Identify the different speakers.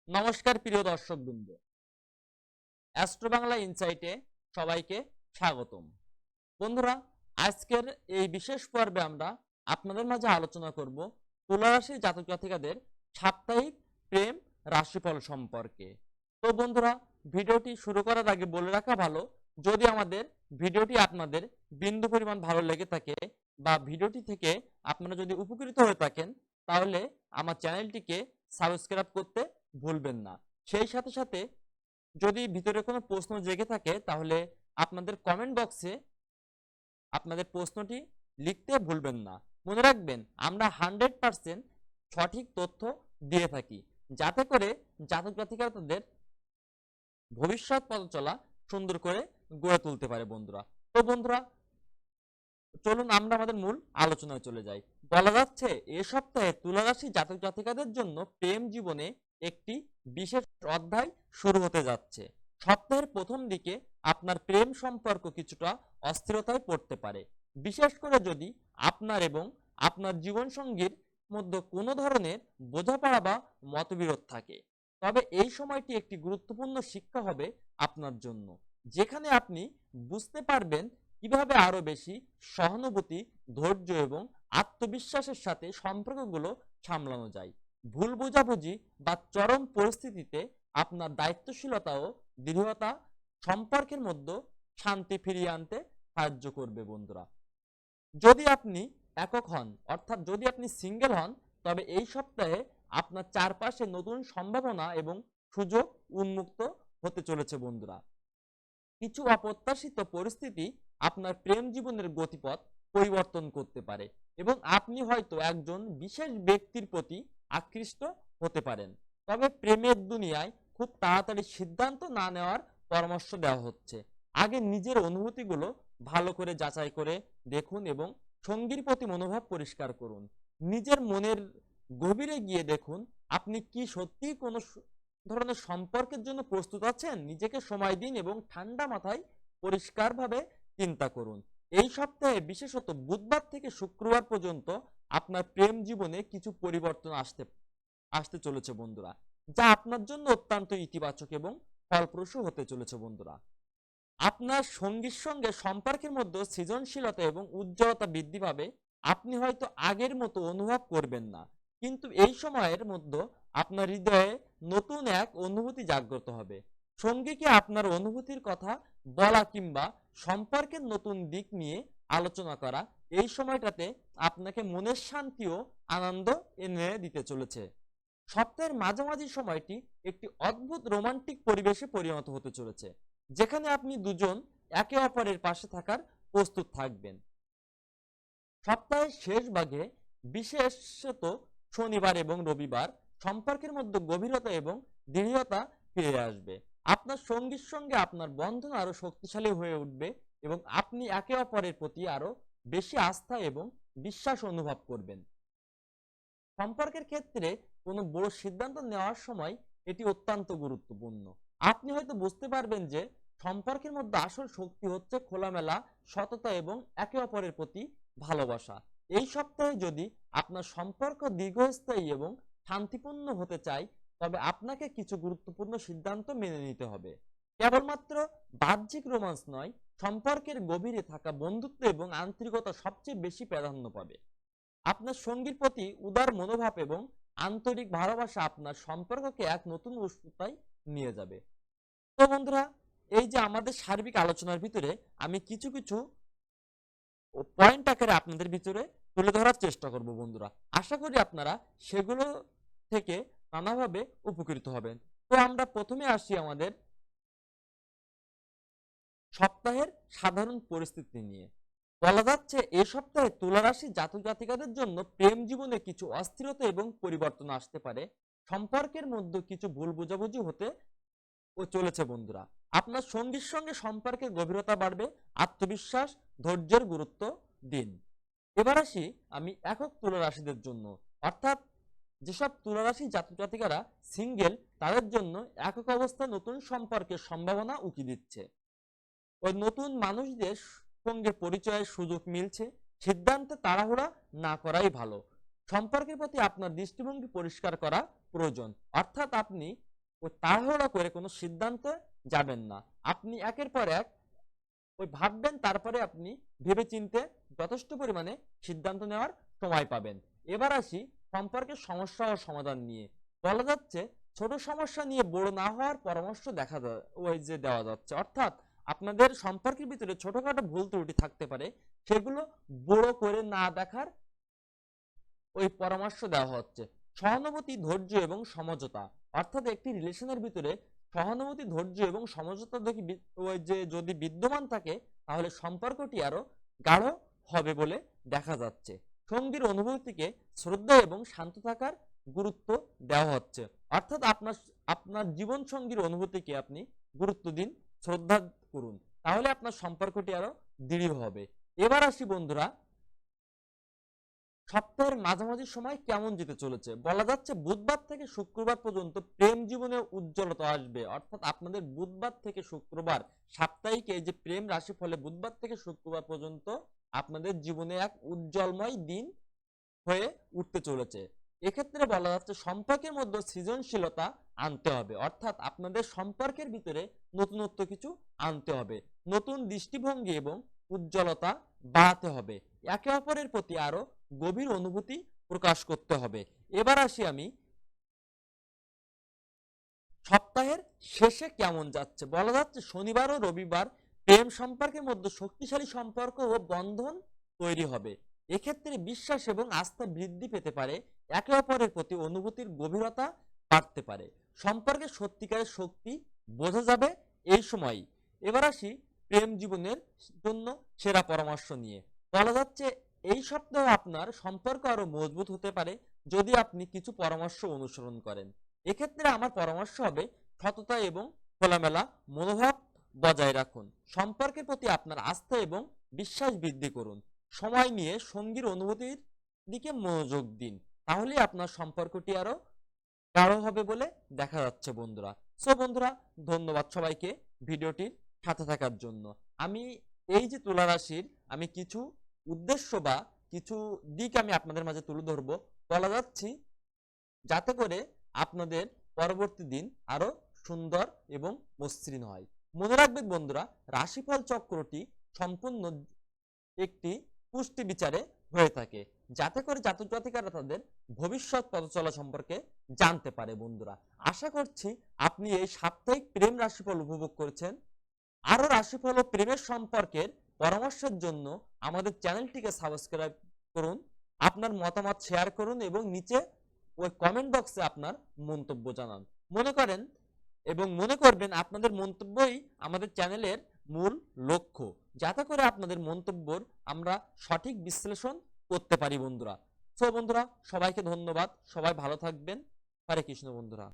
Speaker 1: নমস্কার প্রিয় দর্শকবৃন্দ, অ্যাস্ট্রো বাংলা ইনসাইটে সবাইকে স্বাগতম। বন্ধুরা, আজকের এই বিশেষ পর্বে আমরা আপনাদের মাঝে আলোচনা করব তুলা রাশির জাতক জাতিকাদের সাপ্তাহিক প্রেম রাশিফল সম্পর্কে। তো বন্ধুরা, ভিডিওটি শুরু করার আগে বলে রাখা ভালো, যদি আমাদের ভিডিওটি আপনাদের বিন্দু পরিমাণ ভালো লেগে থাকে বা ভিডিওটি থেকে আপনারা যদি উপকৃত হয়ে থাকেন, তাহলে আমার চ্যানেলটিকে সাবস্ক্রাইব করতে ভুলবেন না। সেই সাথে সাথে যদি ভিতরে কোনো প্রশ্ন জেগে থাকে, তাহলে আপনাদের কমেন্ট বক্সে আপনাদের প্রশ্নটি লিখতে ভুলবেন না। মনে রাখবেন, আমরা 100% সঠিক তথ্য দিয়ে থাকি, যাতে করে জাতক জাতিকারা তাদের ভবিষ্যৎ পথ চলা সুন্দর করে গড়ে তুলতে পারে। বন্ধুরা, তো বন্ধুরা, চলুন আমরা আমাদের মূল আলোচনায় চলে যাই। বলা যাচ্ছে এ সপ্তাহে তুলা রাশি জাতক জাতিকাদের জন্য প্রেম জীবনে একটি বিশেষ অধ্যায় শুরু হতে যাচ্ছে। সপ্তাহের প্রথম দিকে আপনার প্রেম সম্পর্ক কিছুটা অস্থিরতায় পড়তে পারে, বিশেষ করে যদি আপনার এবং আপনার জীবনসঙ্গীর মধ্যে কোনো ধরনের বোঝাপড়া বা মতবিরোধ থাকে। তবে এই সময়টি একটি গুরুত্বপূর্ণ শিক্ষা হবে আপনার জন্য, যেখানে আপনি বুঝতে পারবেন কিভাবে আরো বেশি সহানুভূতি, ধৈর্য এবং আত্মবিশ্বাসের সাথে সম্পর্কগুলো সামলানো যায়। ভুল বোঝাবুঝি বা চরম পরিস্থিতিতে আপনার দায়িত্বশীলতা ও দৃঢ়তা সম্পর্কের মধ্যে শান্তি ফিরিয়ে আনতে সাহায্য করবে। বন্ধুরা, যদি আপনি একক হন, অর্থাৎ যদি আপনি সিঙ্গেল হন, তবে এই সপ্তাহে আপনার চারপাশে নতুন সম্ভাবনা এবং সুযোগ উন্মুক্ত হতে চলেছে। বন্ধুরা, কিছু অপ্রত্যাশিত পরিস্থিতি আপনার প্রেম জীবনের গতিপথ পরিবর্তন করতে পারে এবং আপনি হয়তো একজন বিশেষ ব্যক্তির প্রতি আকৃষ্ট হতে পারেন। তবে প্রেমের দুনিয়ায় খুব তাড়াতাড়ি সিদ্ধান্ত না নেওয়ার পরামর্শ দেওয়া হচ্ছে। আগে নিজের অনুভূতিগুলো ভালো করে যাচাই করে দেখুন এবং সঙ্গীর প্রতি মনোভাব পরিষ্কার করুন। নিজের মনের গভীরে গিয়ে দেখুন আপনি কি সত্যিই কোনো ধরনের সম্পর্কের জন্য প্রস্তুত আছেন। নিজেকে সময় দিন এবং ঠান্ডা মাথায় পরিষ্কারভাবে চিন্তা করুন। এই সপ্তাহে বিশেষত বুধবার থেকে শুক্রবার পর্যন্ত আপনার প্রেম জীবনে কিছু পরিবর্তন আসতে চলেছে। বন্ধুরা, যা আপনার জন্য অত্যন্ত ইতিবাচক এবং ফলপ্রসূ হতে চলেছে। বন্ধুরা, আপনার সঙ্গীর সঙ্গে সম্পর্কের মধ্যে সৃজনশীলতা এবং উজ্জ্বলতা বৃদ্ধি পাবে। আপনি হয়তো আগের মতো অনুভব করবেন না, কিন্তু এই সময়ের মধ্যে আপনার হৃদয়ে নতুন এক অনুভূতি জাগ্রত হবে। সঙ্গীকে আপনার অনুভূতির কথা বলা কিংবা সম্পর্কের নতুন দিক নিয়ে আলোচনা করা এই সময়টাতে আপনাকে মনের শান্তি ও আনন্দ এনে দিতে চলেছে। সপ্তাহের মাঝামাঝি সময়টি একটি অদ্ভুত রোমান্টিক পরিবেশে পরিণত হতে চলেছে, যেখানে আপনি দুজন একে অপরের পাশে থাকার প্রস্তুত থাকবেন। সপ্তাহের শেষ ভাগে, বিশেষত শনিবার এবং রবিবার, সম্পর্কের মধ্যে গভীরতা এবং দৃঢ়তা ফিরে আসবে। আপনার সঙ্গীর সঙ্গে আপনার বন্ধন আরো শক্তিশালী হয়ে উঠবে এবং আপনি একে অপরের প্রতি আরো বেশি আস্থা এবং বিশ্বাস অনুভব করবেন। সম্পর্কের ক্ষেত্রে কোনো বড় সিদ্ধান্ত নেওয়ার সময় এটি অত্যন্ত গুরুত্বপূর্ণ। আপনি হয়তো বুঝতে পারবেন যে সম্পর্কের মধ্যে আসল শক্তি হচ্ছে খোলামেলা সততা এবং একে অপরের প্রতি ভালোবাসা। এই সপ্তাহে যদি আপনার সম্পর্ক দীর্ঘস্থায়ী এবং শান্তিপূর্ণ হতে চায়, তবে আপনাকে কিছু গুরুত্বপূর্ণ সিদ্ধান্ত মেনে নিতে হবে। কেবলমাত্র বাহ্যিক রোমান্স নয়, সম্পর্কের গভীরে থাকা বন্ধুত্ব এবং আন্তরিকতা সবচেয়ে বেশি প্রাধান্য পাবে। আপনার সঙ্গীর প্রতি উদার মনোভাব এবং আন্তরিক ভালোবাসা আপনার সম্পর্ককে এক নতুন উচ্চতায় নিয়ে যাবে। তো বন্ধুরা, এই যে আমাদের সার্বিক আলোচনার ভিতরে আমি কিছু কিছু পয়েন্ট আকারে আপনাদের ভিতরে তুলে ধরার চেষ্টা করব। বন্ধুরা, আশা করি আপনারা সেগুলো থেকে নানাভাবে উপকৃত হবেন। তো আমরা প্রথমে আসি আমাদের সপ্তাহের সাধারণ পরিস্থিতি নিয়ে। বলা যাচ্ছে এ সপ্তাহে তুলা রাশি জাতক জাতিকাদের জন্য প্রেম জীবনে কিছু অস্থিরতা এবং পরিবর্তন আসতে পারে। সম্পর্কের মধ্যে কিছু ভুল বোঝাবুঝি হতে ও চলেছে। বন্ধুরা, আপনার সঙ্গীর সঙ্গে সম্পর্কের গভীরতা বাড়বে। আত্মবিশ্বাস, ধৈর্যের গুরুত্ব দিন। এবার আসি আমি একক তুলা রাশিদের জন্য, অর্থাৎ যেসব তুলা রাশি জাতক জাতিকারা সিঙ্গেল, তাদের জন্য একক অবস্থা নতুন সম্পর্কের সম্ভাবনা উকি দিচ্ছে। ওই নতুন মানুষদের সঙ্গে পরিচয়ের সুযোগ মিলছে। সিদ্ধান্তে তাড়াহুড়া না করাই ভালো। সম্পর্কের প্রতি আপনার দৃষ্টিভঙ্গি পরিষ্কার করা প্রয়োজন, অর্থাৎ আপনি ওই তাড়াহুড়া করে কোনো সিদ্ধান্তে যাবেন না। আপনি একের পর এক ওই ভাববেন, তারপরে আপনি ভেবেচিন্তে যথেষ্ট পরিমাণে সিদ্ধান্ত নেওয়ার সময় পাবেন। এবার আসি সম্পর্কের সমস্যা ও সমাধান নিয়ে। বলা যাচ্ছে ছোট সমস্যা নিয়ে বড় না হওয়ার পরামর্শ দেওয়া যাচ্ছে। অর্থাৎ আপনাদের সম্পর্কের ভিতরে ছোটখাটো ভুল ত্রুটি থাকতে পারে, সেগুলো বড় করে না দেখার ওই পরামর্শ দেওয়া হচ্ছে। সহানুভূতি, ধৈর্য এবং সমঝোতা। অর্থাৎ একটি রিলেশনের ভিতরে সহানুভূতি, ধৈর্য এবং সমঝোতা যদি বিদ্যমান থাকে, তাহলে সম্পর্কটি আরো গাঢ় হবে বলে দেখা যাচ্ছে। সঙ্গীর অনুভূতিকে শ্রদ্ধা এবং শান্ত থাকার গুরুত্ব দেওয়া হচ্ছে। অর্থাৎ আপনার আপনার জীবন সঙ্গীর অনুভূতিকে আপনি গুরুত্ব দিন, শ্রদ্ধা করুন, তাহলে আপনার সম্পর্কটি আরো দৃঢ় হবে। এবার আসি বন্ধুরা, সপ্তাহের মাঝামাঝি সময় কেমন যেতে চলেছে। বলা যাচ্ছে বুধবার থেকে শুক্রবার পর্যন্ত প্রেম জীবনে উজ্জ্বলতা আসবে। অর্থাৎ আপনাদের বুধবার থেকে শুক্রবার, সাপ্তাহিক এই যে প্রেম রাশি ফলে বুধবার থেকে শুক্রবার পর্যন্ত আপনাদের জীবনে এক উজ্জ্বলময় দিন হয়ে উঠতে চলেছে। এক্ষেত্রে বলা যাচ্ছে সম্পর্কের মধ্যে সৃজনশীলতা আনতে হবে। অর্থাৎ আপনাদের সম্পর্কের ভিতরে নতুনত্ব কিছু আনতে হবে, নতুন দৃষ্টিভঙ্গি এবং উজ্জ্বলতা বাড়াতে হবে, একে অপরের প্রতি আরো গভীর অনুভূতি প্রকাশ করতে হবে। এবার আসি আমি সপ্তাহের শেষে কেমন যাচ্ছে। বলা যাচ্ছে শনিবার ও রবিবার প্রেম সম্পর্কের মধ্যে শক্তিশালী সম্পর্ক ও বন্ধন তৈরি হবে। এক্ষেত্রে বিশ্বাস এবং আস্থা বৃদ্ধি পেতে পারে, একে অপরের প্রতি অনুভূতির গভীরতা বাড়তে পারে, সম্পর্কের সত্যিকারের শক্তি বোঝা যাবে এই সময়। এবার আসি প্রেম জীবনের জন্য সেরা পরামর্শ নিয়ে। বলা যাচ্ছে এই সপ্তাহে আপনার সম্পর্ক আরো মজবুত হতে পারে যদি আপনি কিছু পরামর্শ অনুসরণ করেন। এক্ষেত্রে আমার পরামর্শ হবে সততা এবং খোলামেলা মনোভাব বজায় রাখুন, সম্পর্কের প্রতি আপনার আস্থা এবং বিশ্বাস বৃদ্ধি করুন, সময় নিয়ে সঙ্গীর অনুভূতির দিকে মনোযোগ দিন, তাহলে আপনার সম্পর্কটি আরো গাঢ় হবে বলে দেখা যাচ্ছে বন্ধুরা। সো বন্ধুরা, ধন্যবাদ সবাইকে ভিডিওটির সাথে থাকার জন্য। আমি এই যে তুলা রাশির আমি কিছু উদ্দেশ্য বা কিছু দিক আমি আপনাদের মাঝে তুলে ধরবো, বলা যাচ্ছি যাতে করে আপনাদের পরবর্তী দিন আরো সুন্দর এবং মসৃণ হয়। মনে রাখবেন বন্ধুরা, রাশিফল চক্রটি সম্পূর্ণ একটি পুষ্টি বিচারে হয়ে থাকে, যাতে করে জাতক জাতিকারা তাদের ভবিষ্যৎ পথচলা সম্পর্কে জানতে পারে। বন্ধুরা, আশা করছি আপনি এই সাপ্তাহিক প্রেম রাশিফল উপভোগ করেছেন। আরো রাশিফল ও প্রেমের সম্পর্কের পরামর্শের জন্য আমাদের চ্যানেলটিকে সাবস্ক্রাইব করুন, আপনার মতামত শেয়ার করুন এবং নিচে ওই কমেন্ট বক্সে আপনার মন্তব্য জানান। মনে করবেন আপনাদের মন্তব্যই আমাদের চ্যানেলের মূল লক্ষ্য, যাতে করে আপনাদের মন্তব্যর আমরা সঠিক বিশ্লেষণ করতে পারি বন্ধুরা। সো বন্ধুরা, সবাইকে ধন্যবাদ, সবাই ভালো থাকবেন। হরে কৃষ্ণ বন্ধুরা।